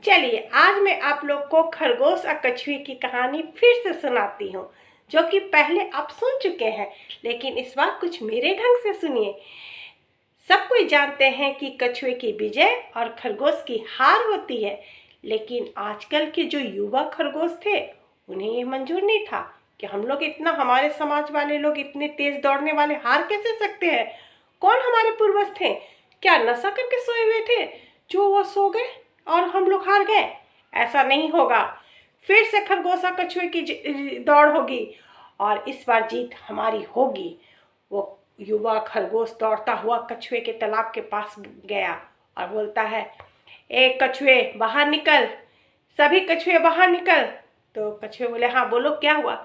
चलिए आज मैं आप लोग को खरगोश और कछुए की कहानी फिर से सुनाती हूँ, जो कि पहले आप सुन चुके हैं, लेकिन इस बार कुछ मेरे ढंग से सुनिए। सब कोई जानते हैं कि कछुए की विजय और खरगोश की हार होती है, लेकिन आजकल के जो युवा खरगोश थे उन्हें ये मंजूर नहीं था कि हम लोग इतना, हमारे समाज वाले लोग इतने तेज दौड़ने वाले हार कैसे सकते हैं। कौन हमारे पूर्वज थे? क्या नशा करके सोए हुए थे जो वो सो गए और हम लोग हार गए? ऐसा नहीं होगा। फिर से खरगोश और कछुए की दौड़ होगी और इस बार जीत हमारी होगी। वो युवा खरगोश दौड़ता हुआ कछुए के तालाब के पास गया और बोलता है, ए कछुए बाहर निकल, सभी कछुए बाहर निकल। तो कछुए बोले, हाँ बोलो क्या हुआ?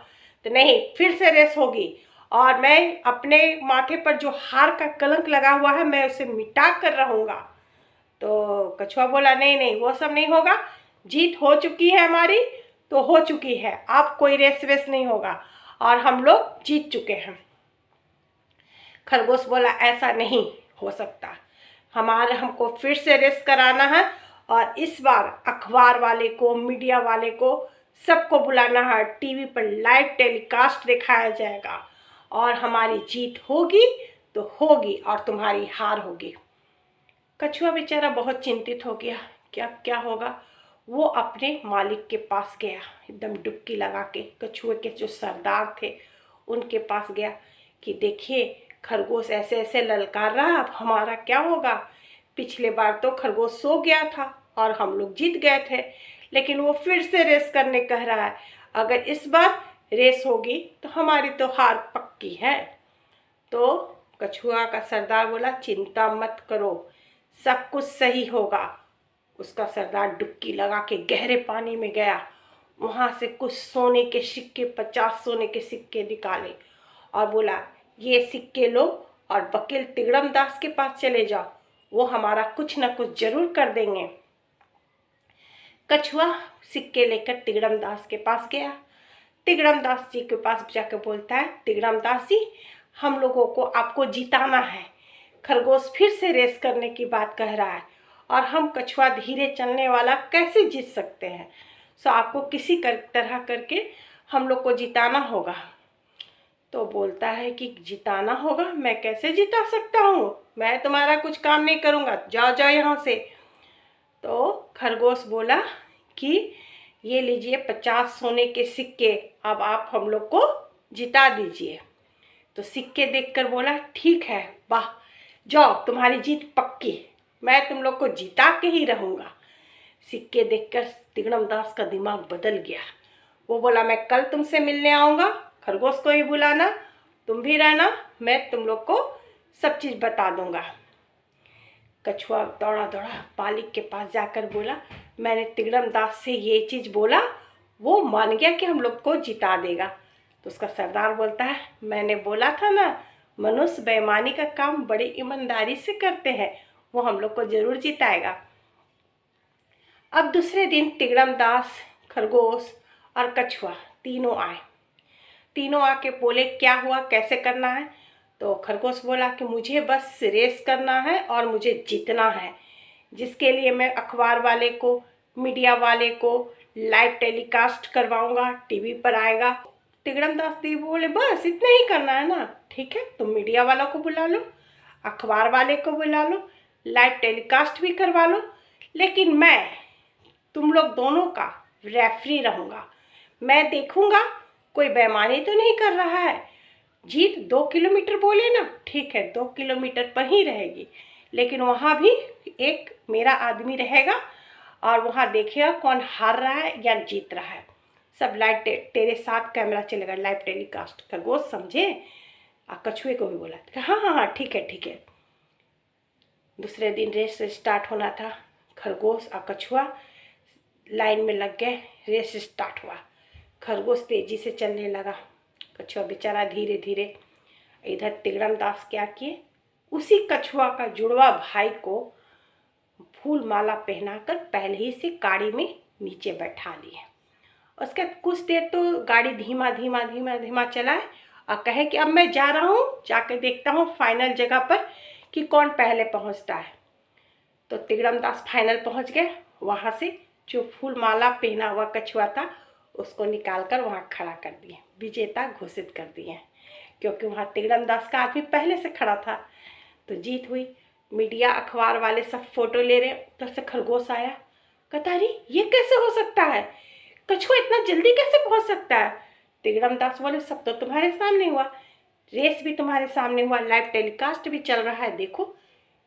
तो नहीं, फिर से रेस होगी और मैं अपने माथे पर जो हार का कलंक लगा हुआ है मैं उसे मिटा कर रहूँगा। तो कछुआ बोला, नहीं नहीं वो सब नहीं होगा, जीत हो चुकी है हमारी तो हो चुकी है, अब कोई रेस वेस नहीं होगा और हम लोग जीत चुके हैं। खरगोश बोला, ऐसा नहीं हो सकता, हमको फिर से रेस कराना है और इस बार अखबार वाले को, मीडिया वाले को, सबको बुलाना है, टीवी पर लाइव टेलीकास्ट दिखाया जाएगा और हमारी जीत होगी तो होगी और तुम्हारी हार होगी। कछुआ बेचारा बहुत चिंतित हो गया कि अब क्या होगा। वो अपने मालिक के पास गया, एकदम डुबकी लगा के कछुए के जो सरदार थे उनके पास गया कि देखिए खरगोश ऐसे ऐसे ललकार रहा, अब हमारा क्या होगा? पिछले बार तो खरगोश सो गया था और हम लोग जीत गए थे, लेकिन वो फिर से रेस करने कह रहा है। अगर इस बार रेस होगी तो हमारी तो हार पक्की है। तो कछुआ का सरदार बोला, चिंता मत करो, सब कुछ सही होगा। उसका सरदार डुबकी लगा के गहरे पानी में गया, वहाँ से कुछ सोने के सिक्के, 50 सोने के सिक्के निकाले और बोला, ये सिक्के लो और वकील तिगड़म दास के पास चले जाओ, वो हमारा कुछ ना कुछ जरूर कर देंगे। कछुआ सिक्के लेकर तिगड़म दास के पास गया। तिगड़म दास जी के पास जाकर बोलता है, तिगड़म दास जी, हम लोगों को आपको जिताना है। खरगोश फिर से रेस करने की बात कह रहा है और हम कछुआ धीरे चलने वाला कैसे जीत सकते हैं? सो आपको किसी तरह करके हम लोग को जिताना होगा। तो बोलता है कि जिताना होगा? मैं कैसे जिता सकता हूँ? मैं तुम्हारा कुछ काम नहीं करूँगा, जाओ जाओ यहाँ से। तो खरगोश बोला कि ये लीजिए 50 सोने के सिक्के, अब आप हम लोग को जिता दीजिए। तो सिक्के देखकर बोला, ठीक है, वाह, जाओ तुम्हारी जीत पक्की, मैं तुम लोग को जिता के ही रहूँगा। सिक्के देखकर तिगड़म दास का दिमाग बदल गया। वो बोला, मैं कल तुमसे मिलने आऊँगा, खरगोश को ही बुलाना, तुम भी रहना, मैं तुम लोग को सब चीज़ बता दूँगा। कछुआ दौड़ा दौड़ा मालिक के पास जाकर बोला, मैंने तिगड़म दास से ये चीज़ बोला, वो मान गया कि हम लोग को जिता देगा। तो उसका सरदार बोलता है, मैंने बोला था ना, मनुष्य बेईमानी का काम बड़ी ईमानदारी से करते हैं, वो हम लोग को जरूर जिताएगा। अब दूसरे दिन तिगड़म दास, खरगोश और कछुआ तीनों आए। तीनों आके बोले, क्या हुआ, कैसे करना है? तो खरगोश बोला कि मुझे बस रेस करना है और मुझे जीतना है, जिसके लिए मैं अखबार वाले को, मीडिया वाले को लाइव टेलीकास्ट करवाऊंगा, टीवी पर आएगा। तिगड़म दास जी बोले, बस इतना ही करना है ना? ठीक है, तुम मीडिया वालों को बुला लो, अखबार वाले को बुला लो, लाइव टेलीकास्ट भी करवा लो, लेकिन मैं तुम लोग दोनों का रेफरी रहूँगा। मैं देखूँगा कोई बेईमानी तो नहीं कर रहा है। जीत 2 किलोमीटर बोले ना, ठीक है 2 किलोमीटर पर ही रहेगी, लेकिन वहाँ भी एक मेरा आदमी रहेगा और वहाँ देखेगा कौन हार रहा है या जीत रहा है। सब लाइव तेरे साथ कैमरा चलेगा, लाइव टेलीकास्ट। खरगोश समझे और कछुए को भी बोला, हाँ हाँ हाँ ठीक है ठीक है। दूसरे दिन रेस स्टार्ट होना था। खरगोश और कछुआ लाइन में लग गए, रेस स्टार्ट हुआ। खरगोश तेजी से चलने लगा, कछुआ बेचारा धीरे धीरे। इधर तिगड़म दास क्या किए, उसी कछुआ का जुड़वा भाई को फूल माला पहनाकर पहले ही से गाड़ी में नीचे बैठा लिए। उसके कुछ देर तो गाड़ी धीमा धीमा धीमा धीमा चलाए और कहे कि अब मैं जा रहा हूँ, जाके देखता हूँ फाइनल जगह पर कि कौन पहले पहुँचता है। तो तिगड़म दास फाइनल पहुँच गए। वहाँ से जो फूल माला पहना हुआ कछुआ था उसको निकाल कर वहाँ खड़ा कर दिए, विजेता घोषित कर दिए, क्योंकि वहाँ तिगड़म दास का आदमी पहले से खड़ा था। तो जीत हुई। मीडिया अखबार वाले सब फोटो ले रहे, उधर से खरगोश आया, कहता अरे ये कैसे हो सकता है, कछुआ इतना जल्दी कैसे पहुँच सकता है। तिगड़म दास बोले सब तो तुम्हारे सामने हुआ, रेस भी तुम्हारे सामने हुआ, लाइव टेलीकास्ट भी चल रहा है, देखो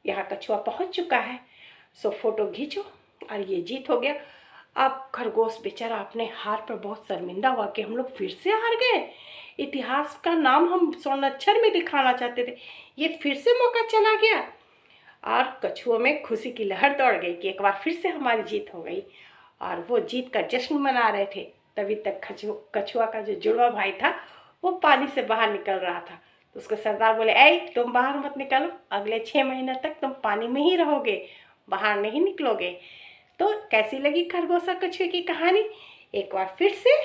यहाँ कछुआ पहुँच चुका है, सो फोटो खींचो। और ये जीत हो गया। अब खरगोश बेचारा अपने हार पर बहुत शर्मिंदा हुआ कि हम लोग फिर से हार गए, इतिहास का नाम हम स्वर्णाक्षर में दिखाना चाहते थे, ये फिर से मौका चला गया। और कछुओं में खुशी की लहर दौड़ गई कि एक बार फिर से हमारी जीत हो गई, और वो जीत का जश्न मना रहे थे। तभी तक कछुआ का जो जुड़वा भाई था वो पानी से बाहर निकल रहा था। तो उसके सरदार बोले ऐ तुम बाहर मत निकलो, अगले 6 महीने तक तुम पानी में ही रहोगे, बाहर नहीं निकलोगे। तो कैसी लगी खरगोश और कछुए की कहानी। एक बार फिर से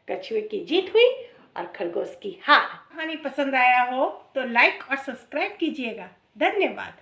कछुए की जीत हुई और खरगोश की हार। कहानी पसंद आया हो तो लाइक और सब्सक्राइब कीजिएगा। धन्यवाद।